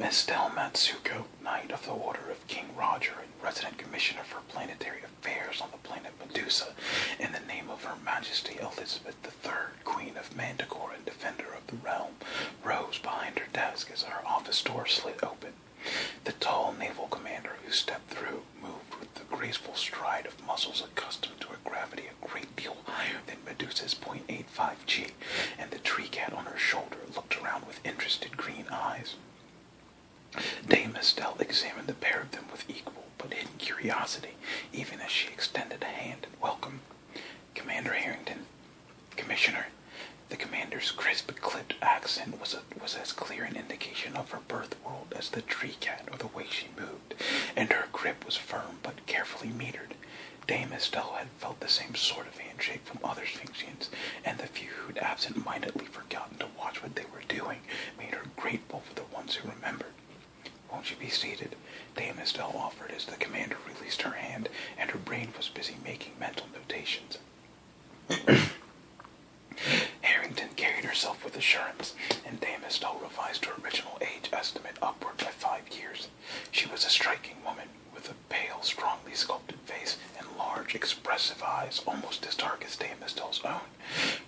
Estelle Matsuko, Knight of the Order of King Roger and Resident Commissioner for Planetary Affairs on the planet Medusa, in the name of Her Majesty Elizabeth III, Queen of Manticore and Defender of the Realm, rose behind her desk as her office door slid open. The tall naval commander who stepped through moved with the graceful stride of muscles accustomed to a gravity a great deal higher than Medusa's .85 G, and the tree cat on her shoulder looked around with interested green eyes. Dame Estelle examined the pair of them with equal but hidden curiosity, even as she extended a hand in welcome. Commander Harrington, Commissioner. The commander's crisp, clipped accent was as clear an indication of her birth world as the tree cat or the way she moved, and her grip was firm but carefully metered. Dame Estelle had felt the same sort of handshake from other Sphinxians, and the few who'd absent-mindedly forgotten to watch what they were doing made her grateful for the ones who remembered. "Won't you be seated?" Dame Estelle offered as the commander released her hand, and her brain was busy making mental notations. Harrington carried herself with assurance, and Dame Estelle revised her original age estimate upward by 5 years. She was a striking woman, with a pale, strongly sculpted face and large, expressive eyes, almost as dark as Dame Estelle's own.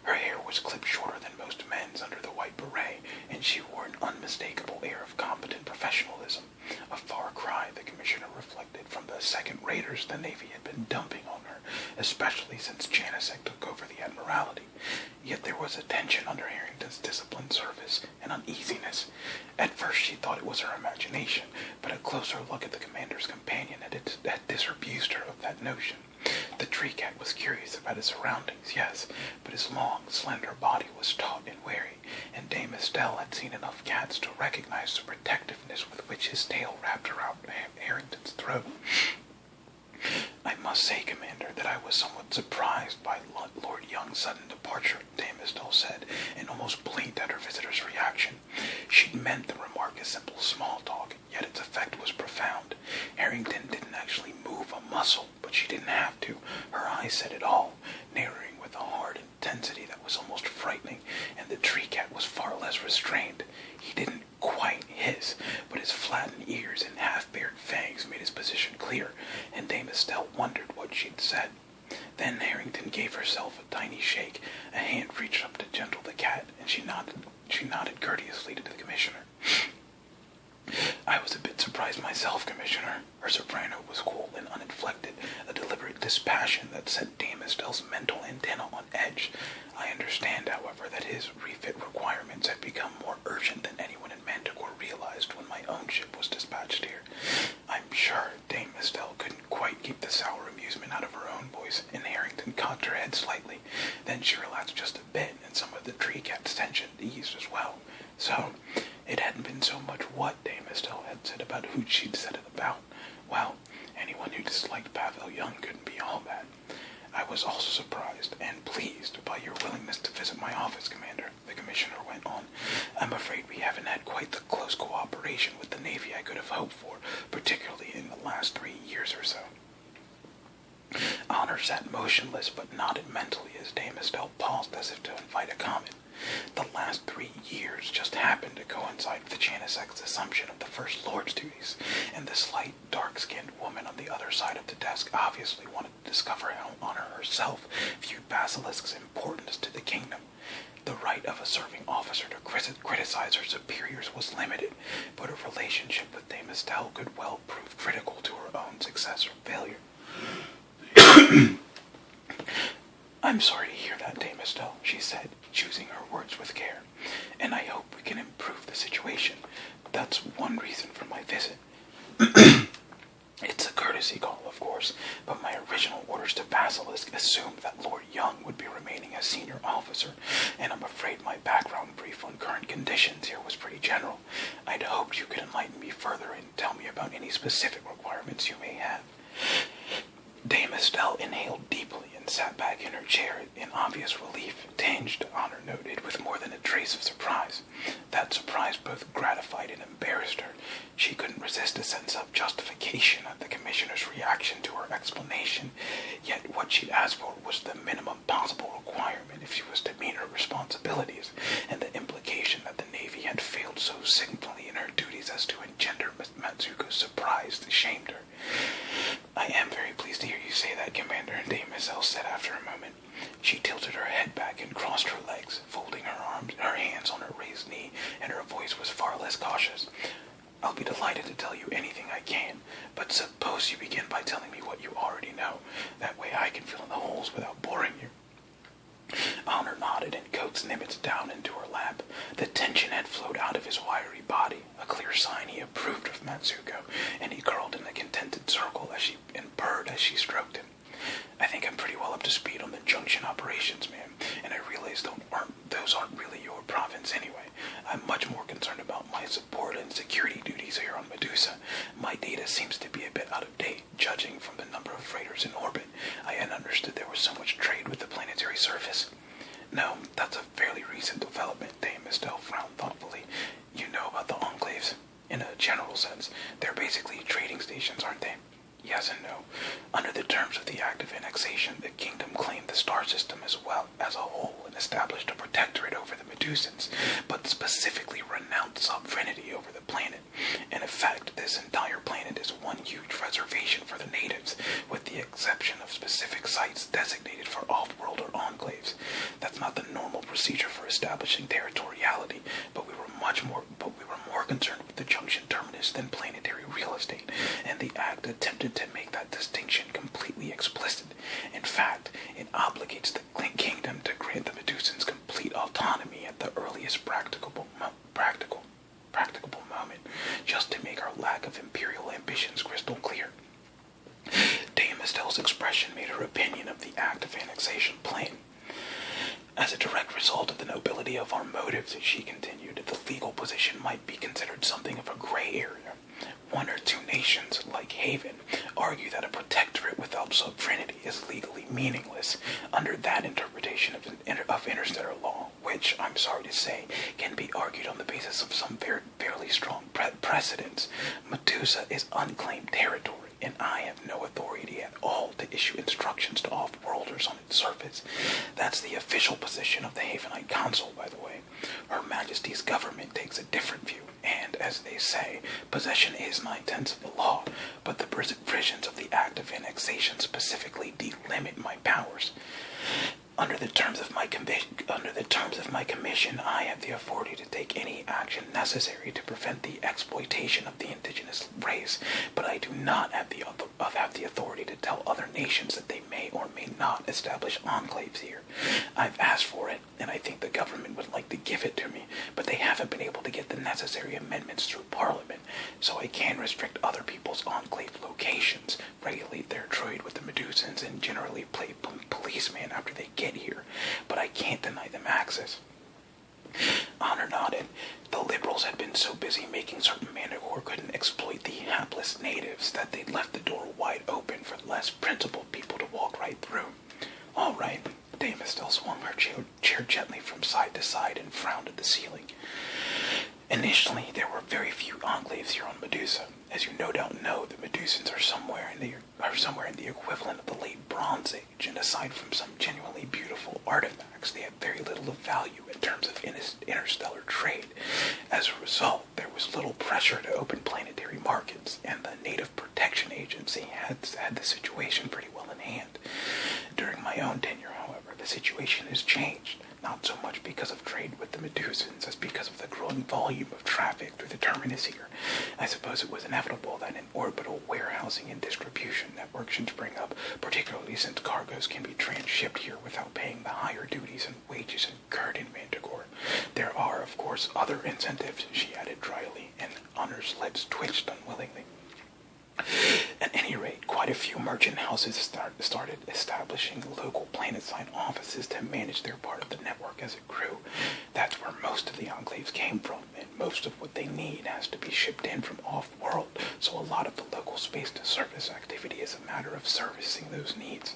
Her hair was clipped shorter than most men's under the white beret, and she wore an unmistakable air of competent professionalism, a far cry, the commissioner reflected, from the second-raters the Navy had been dumping on her, especially since Janicek took over the Admiralty. Yet there was a tension under Harrington's disciplined service, and uneasiness. At first she thought it was her imagination, but a closer look at the commander's companion had disabused her of that notion. The tree cat was curious about his surroundings, yes, but his long, slender body was taut and wary, and Dame Estelle had seen enough cats to recognize the protectiveness with which his tail wrapped around Harrington's throat. "I must say, Commander, that I was somewhat surprised by Lord Young's sudden departure," Dame Estelle said, and almost blinked at her visitor's reaction. She'd meant the remark as simple small talk, yet its effect was profound. Harrington didn't actually move a muscle, but she didn't have to. Her eyes said it all, narrowing with a hard intensity that was almost frightening, and the tree cat was far less restrained. He didn't quite hiss, but his flattened ears and half-bared fangs made his position clear, and Dame Estelle wondered what she'd said. Then Harrington gave herself a tiny shake. A hand reached up to gentle the cat, and she nodded courteously to the commissioner. "I was a bit surprised myself, Commissioner." Her soprano was cool and uninflected, a deliberate dispassion that set Dame Estelle's mental antenna on edge. I understand, however, that his refit requirements had become more urgent than anyone in Manticore realized when my own ship was dispatched here. I'm sure Dame Estelle couldn't quite keep the sour amusement out of her own voice, and Harrington cocked her head slightly. Then she relaxed just a bit, and some of the tree cat's tension eased as well. So, it hadn't been so much what Dame Estelle had said about who she'd said it about. Well, anyone who disliked Pavel Young couldn't be all bad. "I was also surprised and pleased by your willingness to visit my office, Commander," the commissioner went on. "I'm afraid we haven't had quite the close cooperation with the Navy I could have hoped for, particularly in the last 3 years or so." Honor sat motionless but nodded mentally as Dame Estelle paused as if to invite a comment. The last 3 years just happened to coincide with Janicek's assumption of the First Lord's duties, and the slight, dark-skinned woman on the other side of the desk obviously wanted to discover how Honor herself viewed Basilisk's importance to the kingdom. The right of a serving officer to criticize her superiors was limited, but a relationship with Dame Estelle could well prove critical to her own success or failure. "I'm sorry to hear that, Dame Estelle," she said, choosing her words with care, "and I hope we can improve the situation. That's one reason for my visit. It's a courtesy call, of course, but my original orders to Basilisk assumed that Lord Young would be remaining a senior officer, and I'm afraid my background brief on current conditions here was pretty general. I'd hoped you could enlighten me further and tell me about any specific requirements you may have." Dame Estelle inhaled deeply and sat back in her chair in obvious relief, tinged, Honor noted, with more than a trace of surprise. That surprise both gratified and embarrassed her. She couldn't resist a sense of justification at the commissioner's reaction to her explanation, yet what she'd asked for was the minimum possible requirement if she was to meet her responsibilities, and the implication that the Navy had failed so signally in her duties as to less cautious. I'll be delighted to tell you anything I can, but suppose you begin by telling me what you already know. That way I can fill in the holes without boring you. Honor nodded and coaxed Nimitz down into her lap. The tension had flowed out of his wiry body, a clear sign he approved of Matsuko, and he curled in a contented circle and purred as she stroked him. I think I'm pretty well up to speed on the junction operations, ma'am, and I realize those aren't really your province anyway. I'm much more concerned about my support and security duties here on Medusa. My data seems to be a bit out of date, judging from the number of freighters in orbit. I hadn't understood there was so much trade with the planetary surface. No, that's a fairly recent development, Dame Estelle frowned thoughtfully. You know about the enclaves? In a general sense, they're basically trading stations, aren't they? Yes and no. Under the terms of the Act of Annexation, the kingdom claimed the star system as well as a whole and established a protectorate over the Medusans, but specifically renounced sovereignty over the planet. In effect, this entire planet is one huge reservation for the natives, with the exception of specific sites designated for off-world or enclaves. That's not the normal procedure for establishing territoriality, but we were more concerned with the junction terminus than planetary real estate, and the Act attempted to make that distinction completely explicit. In fact, it obligates the kingdom to grant the Medusans complete autonomy at the earliest practicable moment, just to make our lack of imperial ambitions crystal clear. Dame Estelle's expression made her opinion of the Act of Annexation plain. As a direct result of the nobility of our motives, she continued, the legal position might be considered something of a gray area. One or two nations, like Haven, argue that a protectorate without sovereignty is legally meaningless under that interpretation of interstellar law, which, I'm sorry to say, can be argued on the basis of some fairly strong precedents. Medusa is unclaimed territory, and I have no authority at all to issue instructions to off-worlders on its surface. That's the official position of the Havenite Council, by the way. Her Majesty's government takes a different view, and, as they say, possession is 9/10 of the law, but the provisions of the Act of Annexation specifically delimit my powers. Under the terms of my commission, I have the authority to take any action necessary to prevent the exploitation of the indigenous race, but I do not have the authority to tell other nations that they may or may not establish enclaves here. I've asked for it, and I think the government would like to give it to me, but they haven't been able to get the necessary amendments through Parliament, so I can restrict other people's enclave locations, regulate their trade with the Medusans, and generally play policeman after they get here, but I can't deny them access. Honor nodded. The liberals had been so busy making certain Manticore couldn't exploit the hapless natives that they'd left the door wide open for less principled people to walk right through. All right. Dame Estelle swung her chair gently from side to side and frowned at the ceiling. Initially, there were very few enclaves here on Medusa. As you no doubt know, the Medusans are somewhere in the equivalent of the late Bronze Age, and aside from some genuinely beautiful artifacts, they have very little of value in terms of interstellar trade. As a result, there was little pressure to open planetary markets, and the Native Protection Agency had the situation pretty well in hand. During my own tenure, however, the situation has changed. Not so much because of trade with the Medusans as because of the growing volume of traffic through the terminus here. I suppose it was inevitable that an orbital warehousing and distribution network should spring up, particularly since cargoes can be transshipped here without paying the higher duties and wages incurred in Manticore. There are, of course, other incentives, she added dryly, and Honor's lips twitched unwillingly. At any rate, quite a few merchant houses started establishing local planet-side offices to manage their part of the network as it grew. That's where most of the enclaves came from, and most of what they need has to be shipped in from off-world, so a lot of the local space-to-surface activity is a matter of servicing those needs.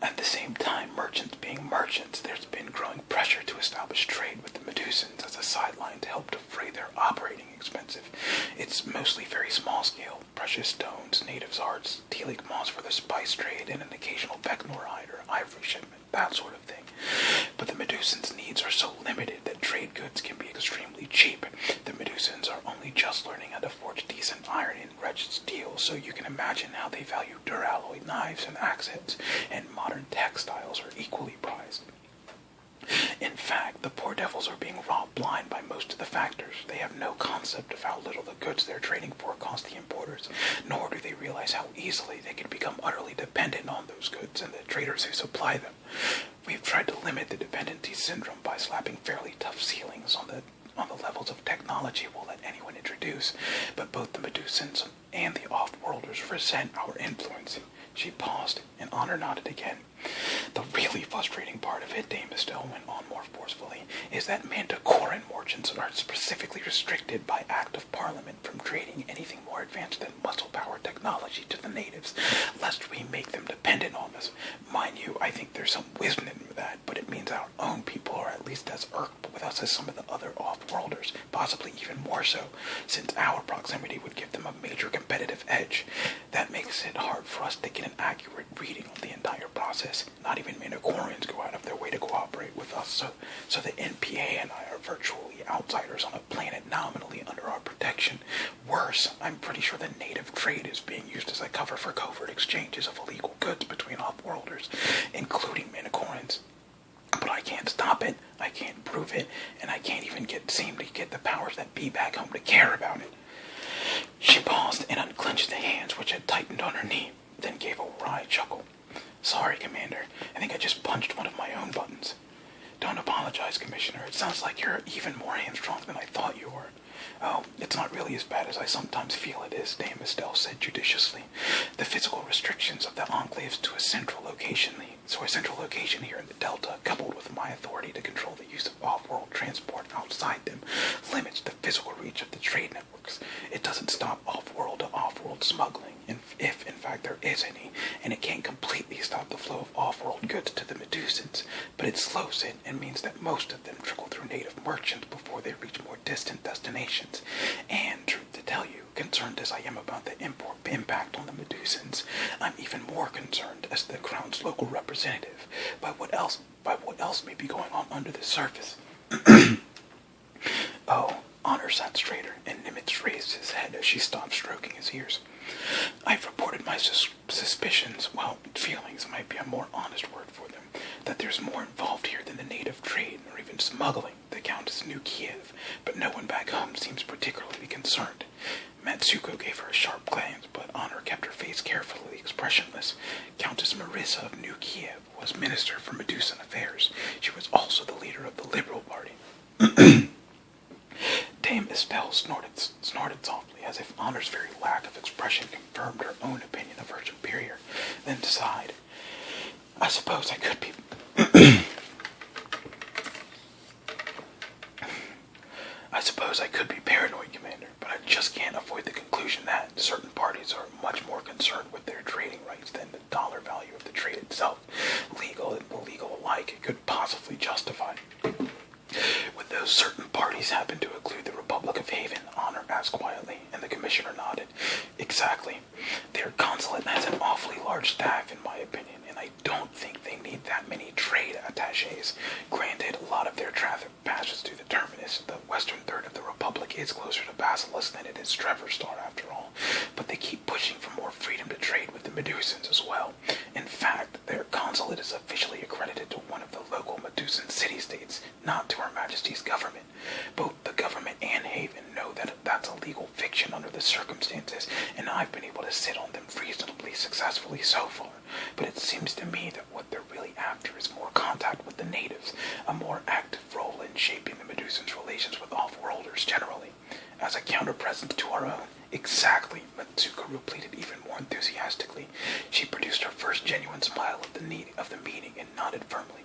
At the same time, merchants being merchants, there's been growing pressure to establish trade with the Medusans as a sideline to help defray their operating expenses. It's mostly very small scale, precious stones, natives' arts, telic moss for the spice trade, and an occasional Becknorite or ivory shipment, that sort of thing. But the Medusans' needs are so limited that trade goods can be extremely cheap. The Medusans are only just learning how to forge decent iron and wretched steel, so you can imagine how they value duralloy knives and axe heads, and modern textiles are equally prized. In fact, the poor devils are being robbed blind by most of the factors. They have no concept of how little the goods they're trading for cost the importers, nor do they realize how easily they can become utterly dependent on those goods and the traders who supply them. We've tried to limit the dependency syndrome by slapping fairly tough ceilings on the levels of technology we'll let anyone introduce, but both the Medusans and the off-worlders resent our influence. She paused, and Honor nodded again. The really frustrating part of it, Dame Estelle went on more forcefully, is that Manticoran merchants are specifically restricted by Act of Parliament from trading anything more advanced than muscle power technology to the natives, lest we make them dependent on us. Mind you, I think there's some wisdom in that, but it means our own people are at least as irked with us as some of the other off-worlders, possibly even more so, since our proximity would give them a major competitive edge. That makes it hard for us to get an accurate reading of the entire process. Not even Manticorans go out of their way to cooperate with us, so the NPA and I are virtually outsiders on a planet nominally under our protection. Worse, I'm pretty sure the native trade is being used as a cover for covert exchanges of illegal goods between off-worlders, including Manticorans. But I can't stop it, I can't prove it, and I can't even seem to get the powers that be back home to care about it. She paused and unclenched the hands which had tightened on her knee, then gave a wry chuckle. Sorry, Commander. I think I just punched one of my own buttons. Don't apologize, Commissioner. It sounds like you're even more hamstrung than I thought you were. Oh, it's not really as bad as I sometimes feel it is, Dame Estelle said judiciously. The physical restrictions of the enclaves to a central location here in the Delta, coupled with my authority to control the use of off-world transport outside them, limits the physical reach of the trade networks. It doesn't stop off-world to off-world smuggling, if in fact there is any, and it can't completely stop the flow of off-world goods to the Medusans, but it slows it and means that most of them trickle through native merchants before they reach more distant destinations. And, truth to tell you, concerned as I am about the impact on the Medusans, I'm even more concerned as the Crown's local representative by what else may be going on under the surface. Oh, Honor sat straighter, and Nimitz raised his head as she stopped stroking his ears. I've reported my suspicions, well, feelings might be a more honest word for them, that there's more involved here than the native trade, or even smuggling, the Countess New Kiev, but no one back home seems particularly concerned. Matsuko gave her a sharp glance, but Honor kept her face carefully expressionless. Countess Marissa of New Kiev was Minister for Medusan Affairs. She was also the leader of the Liberal Party. Dame Estelle snorted softly, as if Honor's very lack of expression confirmed her own opinion of her superior, then sighed. I suppose I could be... I suppose I could be paranoid, Commander, but I just can't avoid the conclusion that certain parties are much more concerned with their trading rights than the dollar value of the trade itself, legal and illegal alike, could possibly justify. Would those certain parties happen to include the Republic of Haven? Honor asked quietly, and the Commissioner nodded. Exactly. Their consulate has an awfully large staff, in my opinion, and I don't think they need that many trade attaches. Granted, a lot of their traffic passes through the terminus. The western third of the Republic is closer to Basilisk than it is Trevorstar, after all, but they keep pushing for more freedom to trade with the Medusans as well. In fact, their consulate is officially accredited to one of the local Medusan city-states, not to Her Majesty's government. Both the government and Haven know that that's a legal fiction under the circumstances, and I've been able to sit on them reasonably successfully so far. But it seems to me that what they're really after is more contact with the natives, a more active role in shaping the Medusans' relations with off-worlders generally, as a counter-presence to our own. Exactly, Matsuko repeated even more enthusiastically. She produced her first genuine smile of the meeting and nodded firmly.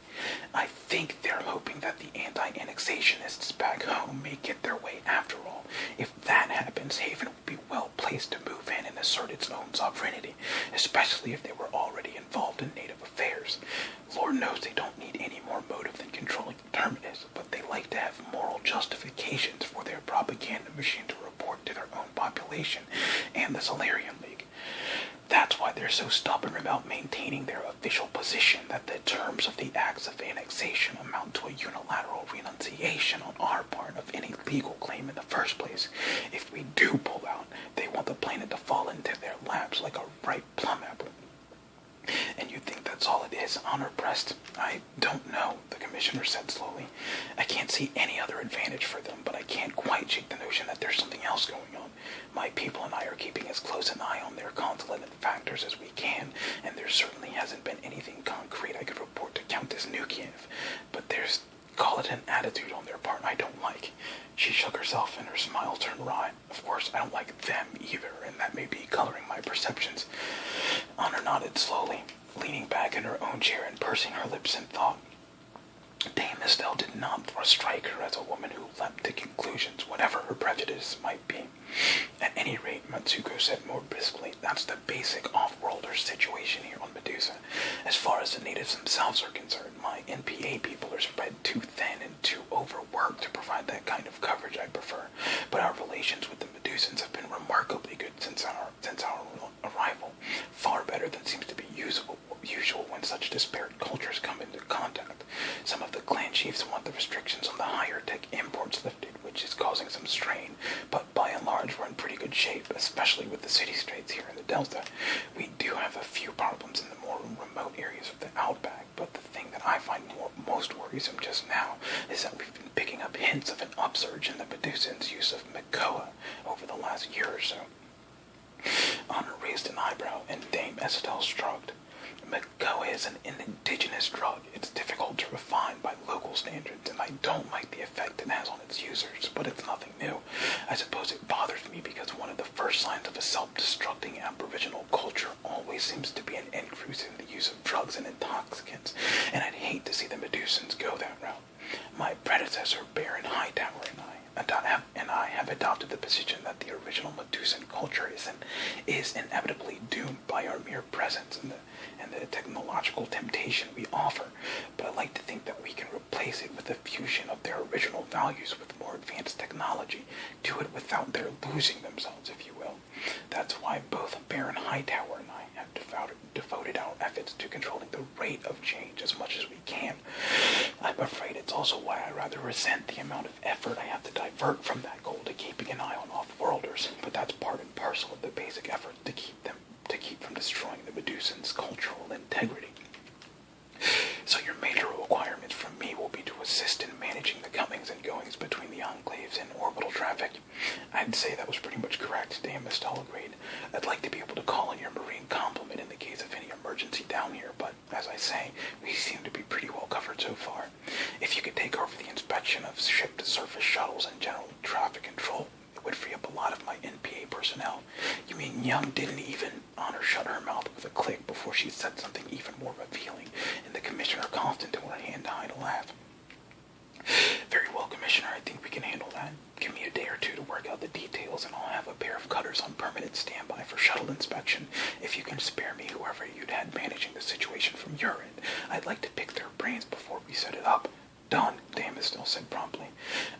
I think they're hoping that the anti-annexationists back home may get their way after all. If that happens, Haven will be well placed to move in and assert its own sovereignty, especially if they were already involved in native affairs. Lord knows they don't need any more motive than controlling the terminus, but they like to have moral justifications for their propaganda machine to report to their own population and the Solarian League. That's why they're so stubborn about maintaining their official position that the terms of the acts of annexation amount to a unilateral renunciation on our part of any legal claim in the first place. If we do pull out, they want the planet to fall into their laps like a ripe plum apple. And you think that's all it is? Honor pressed. I don't know, the commissioner said slowly. I can't see any other advantage for them, but I can't quite shake the notion that there's something else going on. My people and I are keeping as close an eye on their consulate and factors as we can, and there certainly hasn't been anything concrete I could report to Countess Nukiev. But there's, call it an attitude on their part, I don't like. She shook herself and her smile turned wry. Of course, I don't like them either, and that may be coloring my perceptions. Honor nodded slowly, leaning back in her own chair and pursing her lips in thought. Dame Estelle did not strike her as a woman who leapt to conclusions, whatever her prejudice might be. At any rate, Matsuko said more briskly, that's the basic off-worlder situation here on Medusa. As far as the natives themselves are concerned, my NPA people are spread too thin and too overworked to provide that kind of coverage I prefer. But our relations with the Medusans have been remarkably good since our arrival, far better than seems to be usual when such disparate cultures come into contact. Some of the clan chiefs want the restrictions on the higher-tech imports lifted, which is causing some strain, but by and large we're in pretty good shape, especially with the city-states here in the Delta. We do have a few problems in the more remote areas of the Outback, but the thing that I find most worrisome just now is that we've been picking up hints of an upsurge in the Medusans' use of Makoa over the last year or so. Honor raised an eyebrow, and Dame Estelle shrugged. Makoa is an indigenous drug. It's difficult to refine by local standards, and I don't like the effect it has on its users, but it's nothing new. I suppose it bothers me because one of the first signs of a self-destructing aboriginal culture always seems to be an increase in the use of drugs and intoxicants, and I'd hate to see the Medusans go that route. My predecessor, Baron Hightower, and I have adopted the position that the original Medusan culture is inevitably doomed by our mere presence and the technological temptation we offer, but I like to think that we can replace it with a fusion of their original values with more advanced technology, do it without their losing themselves, if you will. That's why both Baron Hightower and I have devoted our efforts to controlling the rate of change as much as we can. I'm afraid it's also why I rather resent the amount of effort I have to divert from that goal to keeping an eye on off-worlders, but that's part and parcel of the basic effort to keep from destroying the Medusans' cultural integrity. So your major requirement from me will be to assist in managing the comings and goings between the enclaves and orbital traffic. I'd say that was pretty much correct, Dame Estelle agreed. I'd like to be able to call in your marine complement in the case of any emergency down here, but as I say, we seem to be pretty well covered so far. If you could take over the inspection of ship-to-surface shuttles and general traffic control, it would free up a lot of my NPA personnel. You mean Young didn't even Honor shut her mouth with a click before she said something even more revealing, and the commissioner coughed into her hand to hide a laugh. Very well, Commissioner, I think we can handle that. Give me a day or two to work out the details, and I'll have a pair of cutters on permanent standby for shuttle inspection. If you can spare me whoever you'd had managing the situation from your end, I'd like to pick their brains before we set it up. Done, Dame Estelle said promptly.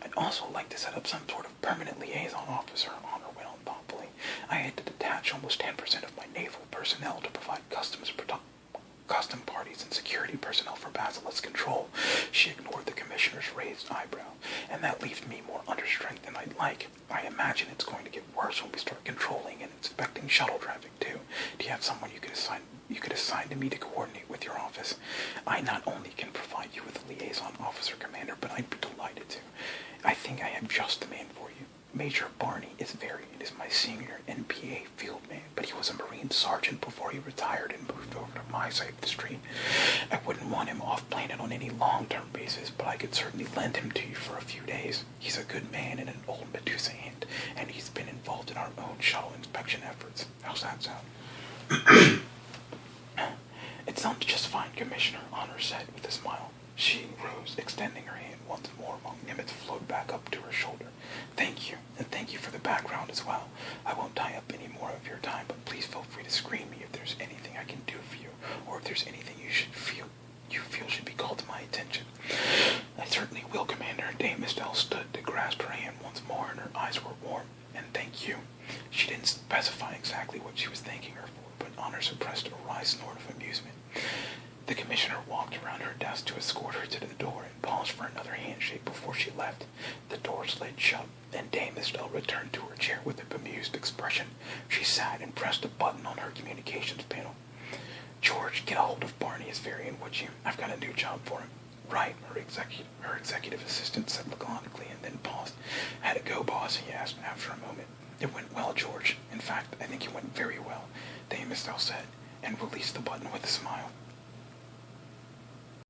I'd also like to set up some sort of permanent liaison officer, Honor went on thoughtfully. I had to detach almost 10% of my naval personnel to provide custom parties and security personnel for Basilisk control. She ignored the commissioner's raised eyebrow, and that leaves me more understrength than I'd like. I imagine it's going to get worse when we start controlling and inspecting shuttle traffic too. Do you have someone you could assign to me to coordinate with your office? I not only can provide you with a liaison officer, Commander, but I'd be delighted to. I think I have just the man for you. Major Barney is my senior NPA field man, but he was a Marine sergeant before he retired and moved over to my side of the street. I wouldn't want him off planet on any long-term basis, but I could certainly lend him to you for a few days. He's a good man and an old Medusa hand, and he's been involved in our own shuttle inspection efforts. How's that sound? It sounds just fine, Commissioner, Honor said with a smile. She rose, extending her hand once more while Nimitz flowed back up to her shoulder. Thank you, and thank you for the background as well. I won't tie up any more of your time, but please feel free to screen me if there's anything I can do for you, or if there's anything you feel should be called to my attention. I certainly will, Commander. Dame Estelle stood to grasp her hand once more, and her eyes were warm. And thank you. She didn't specify exactly what she was thanking her for, but Honor suppressed a wry snort of amusement. The commissioner walked around her desk to escort her to the door and paused for another handshake before she left. The door slid shut, and Dame Estelle returned to her chair with a bemused expression. She sat and pressed a button on her communications panel. George, get a hold of Barney Asvarian, would you? I've got a new job for him. Right, her executive assistant said laconically and then paused. How'd it go, boss? He asked after a moment. It went well, George. In fact, I think it went very well, Dame Estelle said, and released the button with a smile.